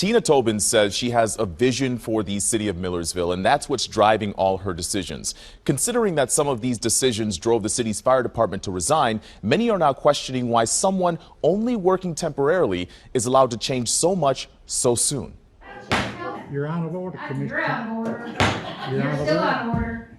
Tina Tobin says she has a vision for the city of Millersville, and that's what's driving all her decisions. Considering that some of these decisions drove the city's fire department to resign, many are now questioning why someone only working temporarily is allowed to change so much so soon. You're out of order, Commissioner. You're out of order. You're Still out of order.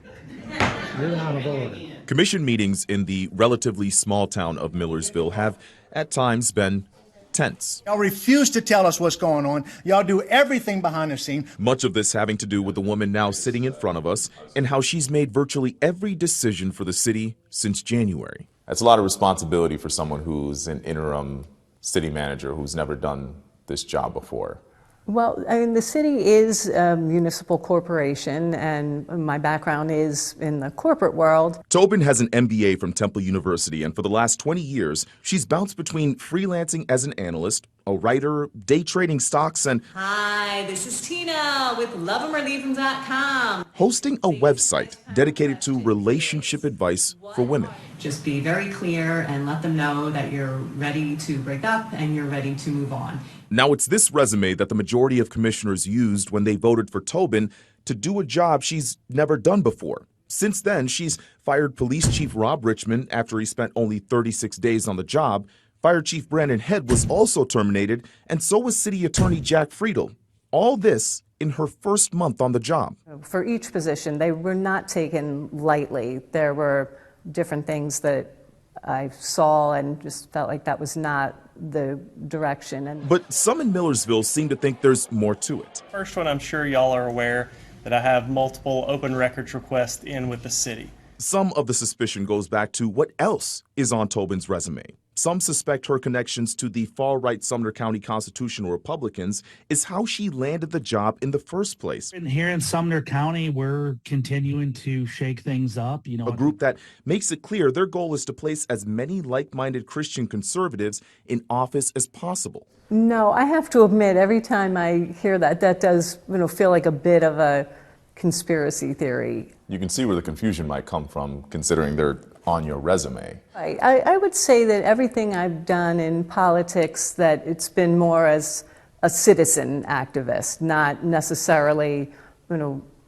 You're out of order. Commission meetings in the relatively small town of Millersville have at times been tense. Y'all refuse to tell us what's going on. Y'all do everything behind the scene. Much of this having to do with the woman now sitting in front of us and how she's made virtually every decision for the city since January. That's a lot of responsibility for someone who's an interim city manager who's never done this job before. Well, I mean, the city is a municipal corporation, and my background is in the corporate world. Tobin has an MBA from Temple University, and for the last 20 years, she's bounced between freelancing as an analyst, a writer, day trading stocks, and Hi, this is Tina with love'em-or-leave''em.com. hosting a website dedicated to relationship advice for women. Just be very clear and let them know that you're ready to break up and you're ready to move on. Now, it's this resume that the majority of commissioners used when they voted for Tobin to do a job she's never done before. Since then, she's fired Police Chief Rob Richmond after he spent only 36 days on the job. Fire Chief Brandon Head was also terminated, and so was City Attorney Jack Friedel. All this in her first month on the job. For each position, they were not taken lightly. There were different things that I saw and just felt like that was not the direction. But some in Millersville seem to think there's more to it. First one, I'm sure y'all are aware that I have multiple open records requests in with the city. Some of the suspicion goes back to what else is on Tobin's resume. Some suspect her connections to the far-right Sumner County Constitutional Republicans is how she landed the job in the first place. And here in Sumner County, we're continuing to shake things up. A group that makes it clear their goal is to place as many like-minded Christian conservatives in office as possible. No, I have to admit, every time I hear that, that does feel like a bit of a conspiracy theory. You can see where the confusion might come from, considering they're on your resume. I would say that everything I've done in politics, that it's been more as a citizen activist, not necessarily,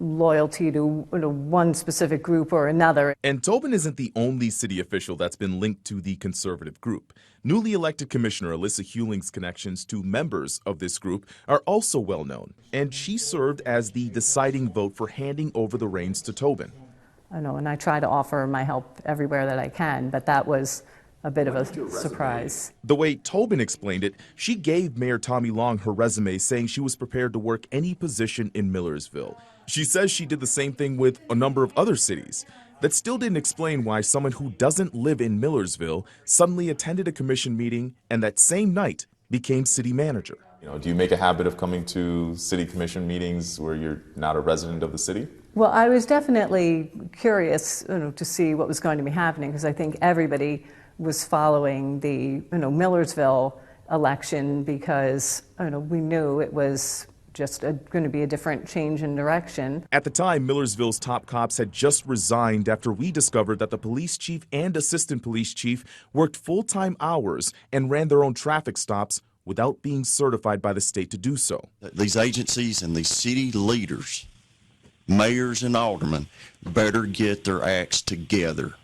loyalty to one specific group or another. And Tobin isn't the only city official that's been linked to the conservative group. Newly elected Commissioner Alyssa Hewling's connections to members of this group are also well known, and she served as the deciding vote for handing over the reins to Tobin. I know, and I try to offer my help everywhere that I can, but that was a bit of a surprise. The way Tobin explained it, she gave Mayor Tommy Long her resume saying she was prepared to work any position in Millersville. She says she did the same thing with a number of other cities. That still didn't explain why someone who doesn't live in Millersville suddenly attended a commission meeting and that same night became city manager. Do you make a habit of coming to city commission meetings where you're not a resident of the city? Well, I was definitely curious to see what was going to be happening, because I think everybody was following the Millersville election, because we knew it was just going to be a different change in direction. At the time, Millersville's top cops had just resigned after we discovered that the police chief and assistant police chief worked full-time hours and ran their own traffic stops without being certified by the state to do so. These agencies and these city leaders, mayors and aldermen, better get their acts together.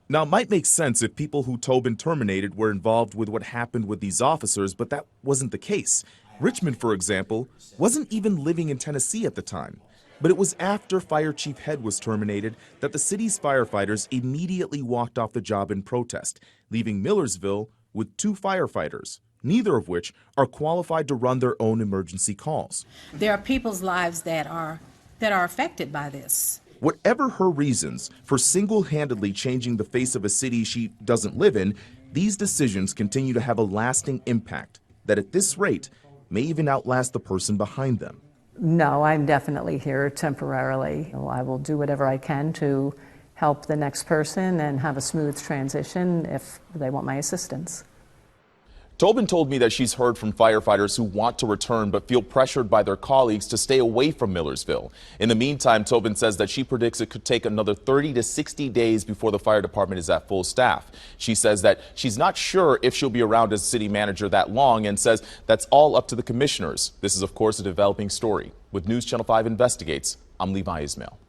Now, it might make sense if people who Tobin terminated were involved with what happened with these officers, but that wasn't the case. Richmond, for example, wasn't even living in Tennessee at the time. But it was after Fire Chief Head was terminated that the city's firefighters immediately walked off the job in protest, leaving Millersville with 2 firefighters, neither of which are qualified to run their own emergency calls. There are people's lives that are affected by this. Whatever her reasons for single-handedly changing the face of a city she doesn't live in, these decisions continue to have a lasting impact that at this rate may even outlast the person behind them. No, I'm definitely here temporarily. I will do whatever I can to help the next person and have a smooth transition if they want my assistance. Tobin told me that she's heard from firefighters who want to return but feel pressured by their colleagues to stay away from Millersville. In the meantime, Tobin says that she predicts it could take another 30 to 60 days before the fire department is at full staff. She says that she's not sure if she'll be around as city manager that long and says that's all up to the commissioners. This is, of course, a developing story. With News Channel 5 Investigates, I'm Levi Ismail.